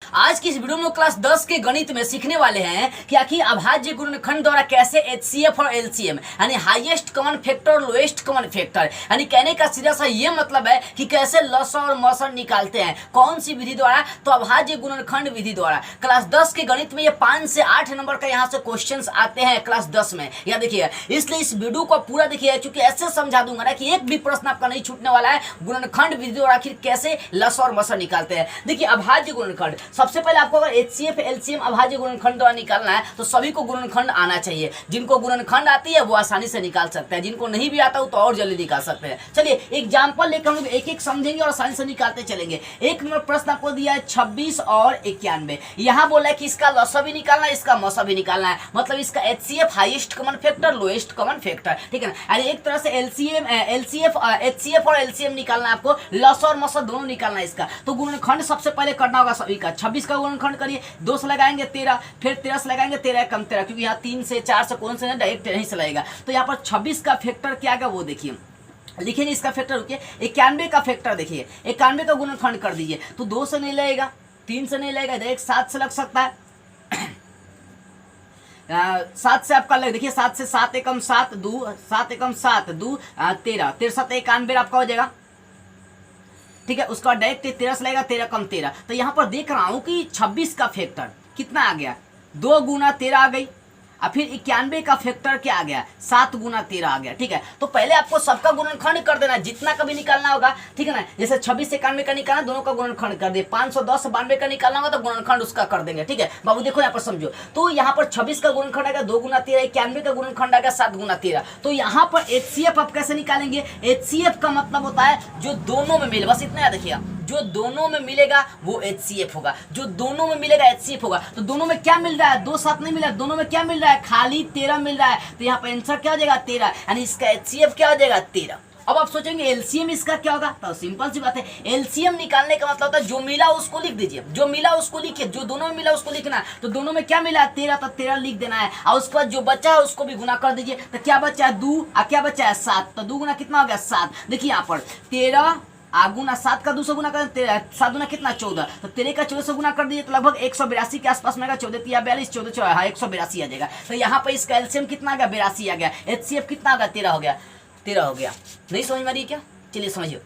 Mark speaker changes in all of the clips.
Speaker 1: आज की इस वीडियो में क्लास 10 के गणित में सीखने वाले हैं कि आखिर अभाज्य गुणनखंड द्वारा कैसे एचसीएफ और एलसीएम यानी हाईएस्ट कॉमन फैक्टर और लोएस्ट कॉमन फैक्टर यानी कहने का सीधा सा ये मतलब है कि कैसे लसा और मसा निकालते हैं, कौन सी विधि द्वारा, तो अभाज्य गुणनखंड विधि द्वारा। क्लास 10 के गणित में ये 5 से 8 नंबर का यहाँ से क्वेश्चंस आते हैं क्लास 10 में, या देखिए। इसलिए इस वीडियो को पूरा देखिए, चूंकि ऐसे समझा दूंगा ना कि एक भी प्रश्न आपका नहीं छूटने वाला है। गुणनखंड विधि द्वारा आखिर कैसे लसा और मसा निकालते हैं। देखिए अभाज्य गुणनखंड, सबसे पहले आपको अगर एचसीएफ एलसीएम अभाज्य गुणनखंड द्वारा निकालना है तो सभी को गुणनखंड आना चाहिए। जिनको गुणनखंड आती है वो आसानी से निकाल सकते हैं, जिनको नहीं भी आता हो तो और जल्दी निकाल सकते हैं। चलिए एग्जांपल लेकर हम लोग एक एक समझेंगे और आसानी से निकालते चलेंगे। एक नंबर प्रश्न आपको दिया है 26 और 91। यहाँ बोला है कि इसका लसा भी निकालना है, इसका मसा भी निकालना है, मतलब इसका HCF highest common factor lowest common factor, ठीक है ना। एक तरह से एचसीएफ और एलसीएम निकालना है आपको, लसा और मसा दोनों निकालना है इसका। तो गुणनखंड सबसे पहले करना होगा सभी का। 26 का गुणनखंड करिए, 2 से लगाएंगे 13, फिर 13 से लगाएंगे 13 कम 13, क्योंकि यहाँ 3 से 4 से कौन से डायरेक्ट नहीं से लगेगा। तो यहाँ पर 26 का फैक्टर क्या आएगा वो देखिए, लिखिए इसका फैक्टर। रुकिए 91 का फैक्टर देखिए, 91 का गुणनखंड कर दीजिए। तो 2 से नहीं लगेगा, 3 से नहीं लगेगा, डायरेक्ट 7 से लग सकता है। 7 से आपका लग, देखिए 7 से 7 एकम 7 2 7 एकम 7 2 13 13 7 91 आपका हो जाएगा, ठीक है। उसका डायरेक्ट 13 से लगेगा, 13 कम 13। तो यहाँ पर देख रहा हूँ कि 26 का फैक्टर कितना आ गया, 2 गुना 13 आ गई। और फिर 91 का फैक्टर क्या आ गया, 7 गुना 13 आ गया, ठीक है। तो पहले आपको सबका गुणनखंड कर देना, जितना का भी निकालना होगा, ठीक है ना। जैसे 26 से 91 का निकालना, दोनों का गुणनखंड कर दिए। 510 से 92 का निकालना होगा तो गुणनखंड उसका कर देंगे, ठीक है। बाबू देखो यहाँ पर समझो, तो यहाँ पर 26 का गुणनखंड आएगा 2 गुना 13, 91 का गुणनखंड आएगा 7 गुना 13। तो यहाँ पर एचसीएफ आप कैसे निकालेंगे, एचसीएफ का मतलब होता है जो दोनों में मिले, बस इतना याद रखिएगा, जो दोनों में मिलेगा वो एचसीएफ होगा, जो दोनों में मिलेगा एचसीएफ होगा। तो दोनों में क्या मिल रहा है, 2 7 नहीं मिल रहा है, दोनों में क्या मिल रहा है, खाली 13 मिल रहा है। तो यहाँ पर आंसर क्या हो जाएगा 13, यानी इसका एचसीएफ क्या हो जाएगा 13। अब आप सोचेंगे एलसीएम इसका क्या होगा, तो सिंपल सी बात है, एलसीएम निकालने का मतलब होता है जो मिला उसको लिख दीजिए, जो मिला उसको लिखिए, जो दोनों में मिला उसको लिखना। तो दोनों में क्या मिला 13, तो 13 लिख देना है, और उसके बाद जो बचा है उसको भी गुना कर दीजिए। तो क्या बचा है 2 और क्या बचा है 7, तो 2 गुना कितना हो गया 7। देखिए यहाँ पर 13 गुना 7 का 2 से गुना कर, 7 गुना कितना 14, तो 13 का 14 से गुना कर दीजिए, तो लगभग 182 के आसपास में आएगा। 14 या 42 14 हाँ 182 आ जाएगा। तो यहाँ पर इसका एलसीएम कितना आ गया 82 आ गया, एचसीएफ कितना आ गया 13 हो गया, 13 हो गया। नहीं समझ में आ रही क्या, चलिए समझिए।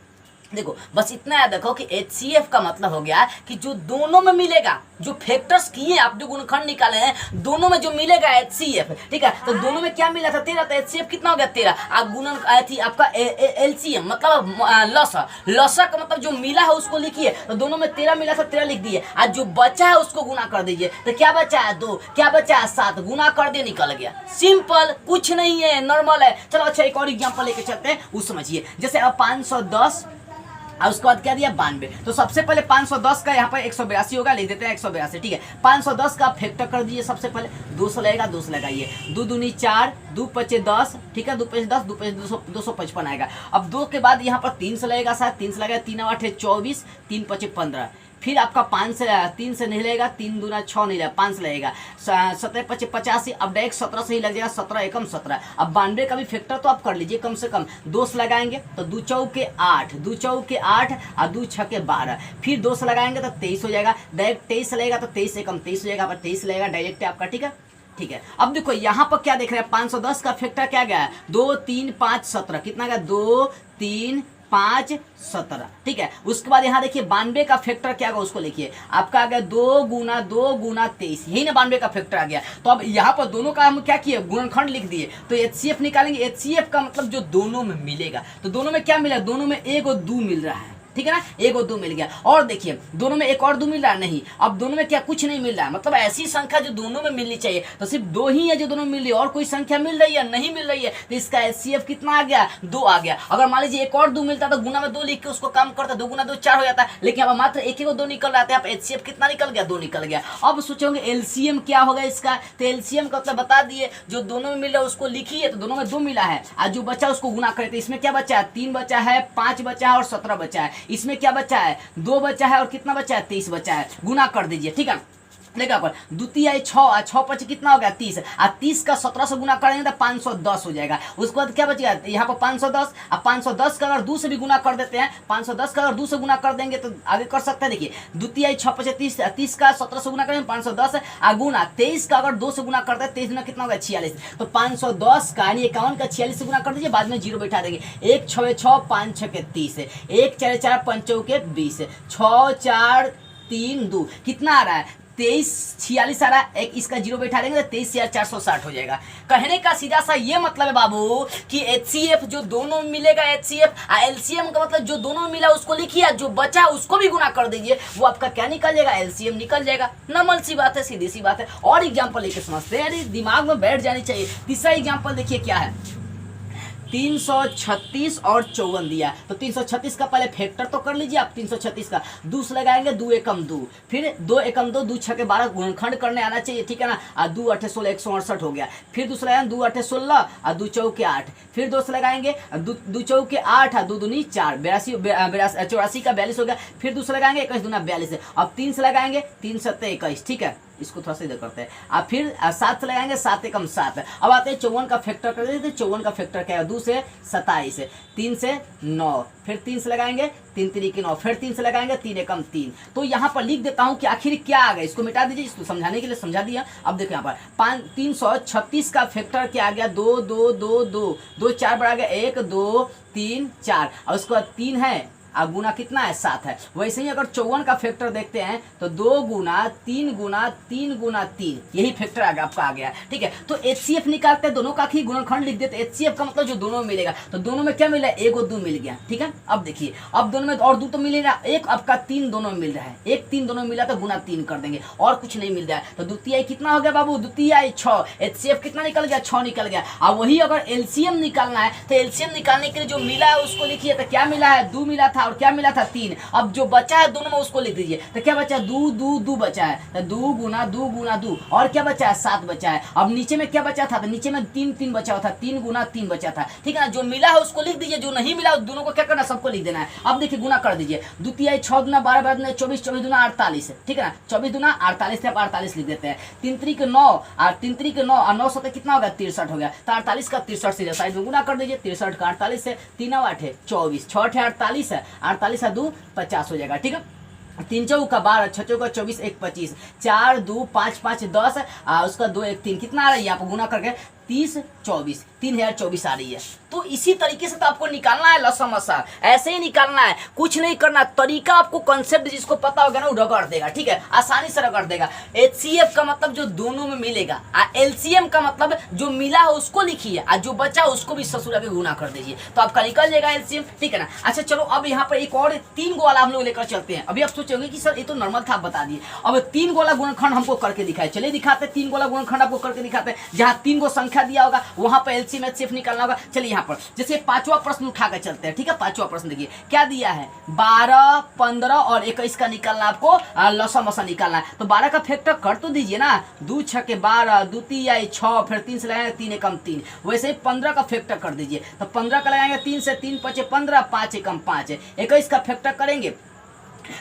Speaker 1: देखो बस इतना याद रखो कि एचसीएफ का मतलब हो गया कि जो दोनों में मिलेगा, जो फैक्टर्स किए आप जो गुणनखंड निकाले हैं, दोनों में जो मिलेगा एचसीएफ, ठीक है। तो दोनों में क्या मिला था 13, तो एचसीएफ कितना हो गया 13। गुणन थी आपका एलसीएम मतलब लसा, लसा का मतलब जो मिला है उसको लिखिए। तो दोनों में 13 मिला था, 13 लिख दिए, आज जो बचा है उसको गुना कर दीजिए। तो क्या बचा है 2, क्या बचा है 7, गुना कर दिए निकल गया। सिंपल, कुछ नहीं है, नॉर्मल है। चलो अच्छा एक और एग्जाम्पल लेके चलते हैं, वो समझिए। जैसे अब 510 और उसके बाद क्या दिया 92। तो सबसे पहले 510 का यहाँ पर 182 होगा, लिख देते हैं 182, ठीक है। 510 का फैक्टर कर दीजिए, सबसे पहले 2 से लगेगा, 2 से लगाइए, 2 दूनी 4, 2 पचे 10, ठीक है, 2 पचे 10, 2 पचे 255 आएगा। अब 2 के बाद यहाँ पर 3 से लगेगा, शायद 3 से लगेगा, 3 8 24, 3 पचे 15। फिर आपका 5 से 3 से नहीं लगेगा, 3 दूना 6 नहीं लगेगा, 5 से लगेगा, 17 पचे 85, अब डायरेक्ट 17 से ही लग जाएगा, 17 एकम 17। अब 92 का भी फैक्टर तो आप कर लीजिए कम से कम, 2 से लगाएंगे तो 2 चौके 8, 2 चौके 8 और 2 छके 12, फिर 2 से लगाएंगे तो 23 हो जाएगा, डायरेक्ट 23 से लगेगा तो 23 एकम 23 हो जाएगा, 23 लगेगा डायरेक्ट आपका, ठीक है, ठीक है। अब देखो यहाँ पर क्या देख रहे हैं, 510 का फैक्टर क्या गया, 2 3 5 17, कितना गया 2 3 5 17, ठीक है। उसके बाद यहाँ देखिए 92 का फैक्टर क्या होगा उसको लिखिए, आपका आ गया 2 गुना 23, यही ना 92 का फैक्टर आ गया। तो अब यहाँ पर दोनों का हम क्या किए, गुणनखंड लिख दिए। तो एचसीएफ निकालेंगे, एचसीएफ का मतलब जो दोनों में मिलेगा। तो दोनों में क्या मिला, दोनों में 1 और 2 मिल रहा है, ठीक है ना, 1 और 2 मिल गया। और देखिए दोनों में 1 और 2 मिल रहा है, नहीं, अब दोनों में क्या कुछ नहीं मिल रहा है, मतलब ऐसी संख्या जो दोनों में मिलनी चाहिए, तो सिर्फ 2 ही है जो दोनों में मिल रही है, और कोई संख्या मिल रही है नहीं मिल रही है। तो इसका एचसीएफ कितना आ गया 2 आ गया। अगर मान लीजिए 1 और 2 मिलता तो गुना में 2 लिख के उसको कम करता, 2 गुना 2 4 हो जाता है, लेकिन अब मात्र 1 और 2 निकल रहा था, एचसीएफ कितना निकल गया 2 निकल गया। अब सोचोगे एलसीएम क्या होगा इसका, तो एलसीएम का मतलब बता दिए, जो दोनों में मिल रहा है उसको लिखिए। तो दोनों में 2 मिला है, और जो बचा उसको गुना करे। तो इसमें क्या बचा है 3 बचा है, 5 बचा है और 17 बचा है। इसमें क्या बचा है 2 बचा है और कितना बचा है 23 बचा है, गुना कर दीजिए, ठीक है। लेगा पर द्वितीय 6 6 5 कितना हो गया 30 और 30 का 17 से गुना करेंगे तो 510 हो जाएगा। उसके बाद क्या बचेगा यहाँ पर 510 और 510 का अगर 2 से भी गुना कर देते हैं, 510 का अगर 2 से गुना कर देंगे तो आगे कर सकते हैं। देखिए द्वितीय 6 5 30, 30 का 17 से गुना करेंगे 510 और गुना 23 का अगर 2 से गुना करते हैं 23 गुना कितना होगा 46, तो 510 का यानी 51 का 46 से गुना कर दीजिए, बाद में 0 बैठा देंगे। 1 6 6 5 6 के 30, 1 4 4 5 4 के 20, 6 4 3 2 कितना आ रहा है 23 46 आ रहा है। एक इसका 0 बैठा देंगे तो 23,460 हो जाएगा। कहने का सीधा सा ये मतलब है बाबू कि HCF जो दोनों में मिलेगा, HCF LCM का मतलब जो दोनों में मिला उसको लिखिए, जो बचा उसको भी गुना कर दीजिए, वो आपका क्या निकल जाएगा LCM निकल जाएगा। नॉर्मल सी बात है, सीधी सी बात है। और एग्जाम्पल लेके समझते हैं, अरे दिमाग में बैठ जानी चाहिए। तीसरा एग्जाम्पल देखिए क्या है, 336 और 54 दिया, तो 336 का पहले फैक्टर तो कर लीजिए आप। 336 का 2 से लगाएंगे 2 एकम 2, फिर 2 एकम 2, 2 6 के 12 गुणनखंड करने आना चाहिए, ठीक है ना। और 2 8 16 168 हो गया। फिर दूसरा लगाएंगे 2 8 16 और 2 चौके 8, फिर 2 से लगाएंगे 2 चौके 8 और 2 दूनी 4, 84 का 42 हो गया। फिर दूसरा लगाएंगे 21 दूना 42, अब 3 से लगाएंगे 3 7 21, ठीक है। इसको थोड़ा सा इधर करते हैं। अब फिर 7 से लगाएंगे 7 एकम 7। अब आते हैं 54 का फैक्टर कर देते हैं। 54 का फैक्टर क्या है, 2 से 27, 3 से 9, फिर 3 से लगाएंगे 3 3 9, फिर 3 से लगाएंगे 3 एकम 3। तो यहाँ पर लिख देता हूँ कि आखिर क्या आ गया, इसको मिटा दीजिए, इसको समझाने के लिए समझा दिया। अब देखो यहाँ पर 336 का फैक्टर क्या आ गया, 2 2 2 2 2 4 बढ़ा गया 1 2 3 4, और उसके बाद 3 है और गुना कितना है 7 है। वैसे ही अगर 54 का फैक्टर देखते हैं तो 2 गुना 3 गुना 3 गुना 3, यही फैक्टर आपका आ गया, ठीक है। तो HCF निकालते हैं, दोनों का ही गुणनखंड लिख देते हैं। HCF का मतलब जो दोनों में मिलेगा, तो दोनों में क्या मिला, 1 और 2 मिल गया, ठीक है। अब देखिए, अब दोनों में और 2 तो मिलेगा, एक आपका 3 दोनों में मिल रहा है, 1 3 दोनों में मिला तो गुना 3 कर देंगे, और कुछ नहीं मिल रहा है। तो द्वितीय कितना हो गया बाबू, द्वितीय 6, HCF कितना निकल गया 6 निकल गया। अब वही अगर LCM निकालना है तो LCM निकालने के लिए जो मिला है उसको लिखिए। तो क्या मिला है, 2 मिला था और क्या मिला था 3। अब जो बचा है दोनों में उसको लिख दीजिए। तो क्या बचा, 2 2 2 बचा है, तो 2 गुना 2 गुना 2, और क्या बचा है 7 बचा है। अब नीचे में क्या बचा था, तो नीचे में 3 3 बचा हुआ था, 3 गुना 3 बचा था, ठीक है ना। जो मिला है उसको लिख दीजिए, जो नहीं मिला दोनों को क्या करना, सबको लिख देना है। अब देखिए गुना कर दीजिए, द्वितीय 6 दुना 12 12 दुना 24, 24 दुना 48, ठीक है ना। 24 दुना 48 थे, आप 48 लिख देते हैं। 3 3 के 9 और 3 3 के 9 और 9 7 कितना हो गया 63 हो गया। तो 48 का 63 सीधे साइड में गुना कर दीजिए। 63 का 48 से 3 8 है 24, 6 8 48 है, 48 2 50 हो जाएगा, ठीक है। 3 चौका 12, 6 चौका 24, 1 25, 4 2 5 5 10, उसका 2 1 3, कितना आ रहा है यहाँ पर गुना करके 30 24, 3024 आ रही है। तो इसी तरीके से तो आपको निकालना है लसमसा, ऐसे ही निकालना है, कुछ नहीं करना। तरीका आपको कंसेप्ट जिसको पता होगा ना वो रगड़ देगा, ठीक है, आसानी से रगड़ देगा। HCF का मतलब जो दोनों में मिलेगा, LCM का मतलब जो मिला है उसको लिखिए, और जो बचा उसको भी ससुरा के गुना कर दीजिए, तो आपका निकल जाएगा LCM, ठीक है ना। अच्छा चलो, अब यहाँ पर एक और 3 गो वाला हम लोग लेकर चलते हैं। अभी आप सोचेंगे कि सर ये तो नॉर्मल था, आप बता दिए। अब 3 गो वाला गुणनखंड हमको करके दिखाए, चलिए दिखाते हैं। 3 गो वाला गुणनखंड आपको करके दिखाते हैं, जहाँ 3 गो संख्या दिया होगा वहां पर LCM HCF निकालना होगा। चलिए यहाँ पर जैसे 5वां प्रश्न उठा कर चलते हैं, ठीक है। 5वां प्रश्न देखिए क्या दिया है, 12 15 और 21 का निकालना, आपको लसमसा निकालना है। तो 12 का फैक्टर कर तो दीजिए ना, 2 6 के 12, द्वितीय 6, फिर 3 से लगाएंगे 3 एकम 3। वैसे ही 15 का फैक्टर कर दीजिए, तो 15 का लगाएंगे 3 से 3 5 15, 5 एकम 5। 21 का फैक्टर करेंगे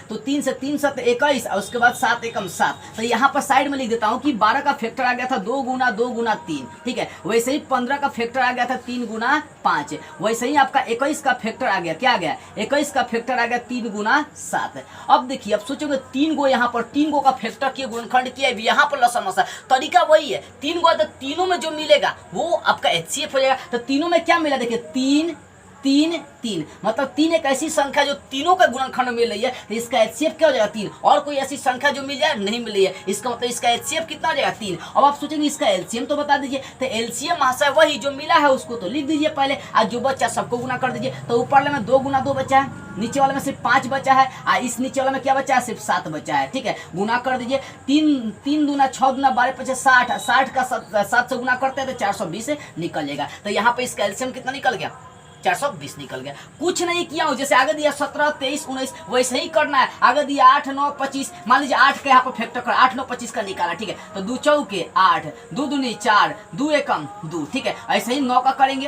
Speaker 1: तो 3 से 3 7 21, और उसके बाद 7 एकम 7। तो यहाँ पर साइड में लिख देता हूँ कि 12 का फैक्टर आ गया था 2 गुना 3, ठीक है। वैसे ही 15 का फैक्टर आ गया था 3 गुना 5। वैसे ही आपका 21 का फैक्टर आ गया, क्या आ गया 21 का फैक्टर आ गया 3 गुना 7। अब देखिए, अब सोचोगे 3 गो, यहाँ पर 3 गो का फैक्टर किए, गुणनखंड किया, यहाँ पर लसमसा तरीका वही है। 3 गो तो तीनों में जो मिलेगा वो आपका HCF हो जाएगा। तो तीनों में क्या मिला, देखिए 3 3 3, मतलब 3 एक ऐसी संख्या जो तीनों का गुणनखंड मिल रही है, तो इसका HCF क्या हो जाएगा 3। और कोई ऐसी संख्या जो मिल जाए नहीं मिल रही है, इसका मतलब इसका HCF कितना हो जाएगा 3। अब आप सोचेंगे इसका LCM तो बता दीजिए। तो LCM महाशय वही जो मिला है उसको तो लिख दीजिए पहले, और जो बच्चा सबको गुना कर दीजिए। तो ऊपर वाले में 2 गुना 2 बचा है, नीचे वाले में सिर्फ 5 बचा है, और इस नीचे वाले में क्या बचा है, सिर्फ 7 बचा है, ठीक है। गुना कर दीजिए, 3 दूना 6 दूना 12 5 60, 60 का 7 से गुना करते हैं तो 420 निकल जाएगा। तो यहाँ पे इसका LCM कितना निकल गया, 420 निकल गया। कुछ नहीं किया हूं, जैसे आगे दिया 17 23 19 वैसे ही करना है। आगे दिया 8 9 25, मान लीजिए 8 का यहाँ पर फैक्टर कर, 8 9 25 का निकाला, ठीक है। तो 2 चौके 8, 2 दूनी 4, 2 एकम 2, ठीक है। ऐसे ही 9 का करेंगे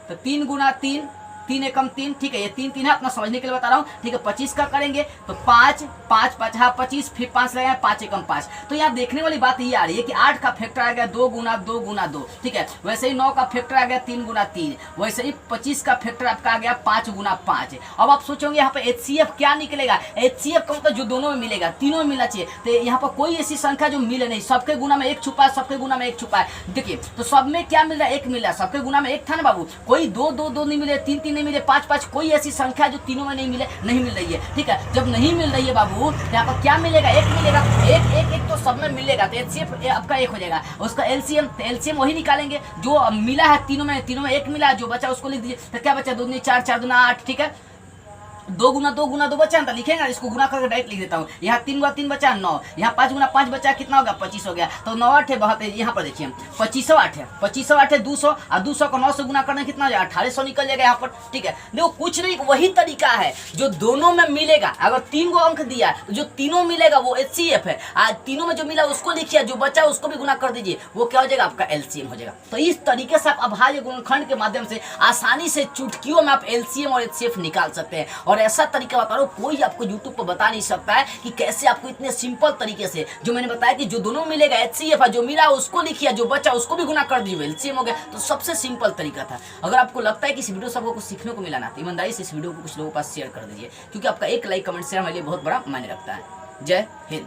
Speaker 1: तो 3 गुना 3 3 एकम 3, ठीक है, ये 3 3 है, अपना समझने के लिए बता रहा हूँ, ठीक है। 25 का करेंगे तो 5 5 5 हाँ 25, फिर 5 लगाए 5 एकम 5। तो यहाँ देखने वाली बात ये आ रही है कि 8 का फैक्टर आ गया 2 गुना 2 गुना 2, ठीक है। वैसे ही 9 का फैक्टर आ गया 3 गुना 3, वैसे ही 25 का फैक्टर आपका आ गया 5 गुना 5। अब आप सोचोगे यहाँ पे HCF क्या निकलेगा, HCF का मतलब जो दोनों में मिलेगा, तीनों में मिलना चाहिए। तो यहाँ पर कोई ऐसी संख्या जो मिले नहीं, सबके गुना में 1 छुपा है, सबके गुना में 1 छुपा है। देखिए तो सब में क्या मिल रहा है, 1 मिल रहा है, सबके गुना में 1 था ना बाबू। कोई 2 2 2 नहीं मिले, 3 3 नहीं मिले, 5 5, कोई ऐसी संख्या जो तीनों में नहीं मिले, नहीं मिल रही है, ठीक है। जब नहीं मिल रही है बाबू तो यहाँ पर क्या मिलेगा, 1 मिलेगा, 1 1 1 तो सब में मिलेगा, तो HCF आपका 1 हो जाएगा। उसका LCM, तो LCM वही निकालेंगे जो मिला है तीनों में, तीनों में 1 मिला है, जो बचा उसको लिख दीजिए। तो क्या बचा, 2 दूनी 4 4 दूना 8, ठीक है। 2 गुना 2 गुना 2 बचा ना, लिखेगा, इसको गुना करके डायरेक्ट लिख देता हूँ। यहाँ 3 गुना 3 बचा 9, यहाँ 5 गुना 5 बचा कितना हो गया, 25 हो गया। तो 9 8 है, बहुत है। यहाँ पर देखिए 2508 है, 2508 है 200, और 200 को 9 से गुना करने कितना हो जाएगा, 1800 निकल जाएगा यहाँ पर, ठीक है। देखो कुछ नहीं, वही तरीका है जो दोनों में मिलेगा। अगर 3 गो अंक दिया तो जो तीनों मिलेगा वो HCF है, आज तीनों में जो मिला उसको लिखिए, जो बचा उसको भी गुना कर दीजिए, वो क्या हो जाएगा, आपका LCM हो जाएगा। तो इस तरीके से आप अभाज्य गुणनखंड के माध्यम से आसानी से चुटकियों में आप LCM और HCF निकाल सकते हैं। और ऐसा तरीका बता रहा हूं, कोई आपको YouTube पर बता नहीं सकता है कि कैसे आपको इतने सिंपल तरीके से, जो मैंने बताया कि जो दोनों मिलेगा HCF है, जो मिला उसको लिखिए, जो बचा उसको भी गुना कर दीजिए, LCM हो गया। तो सबसे सिंपल तरीका था। अगर आपको लगता है कि इस वीडियो से आपको कुछ सीखने को मिला ना, तो ईमानदारी से इस वीडियो को कुछ लोगों के पास शेयर कर दीजिए, क्योंकि आपका एक लाइक कमेंट शेयर हमारे लिए बहुत बड़ा मायने रखता है। जय हिंद।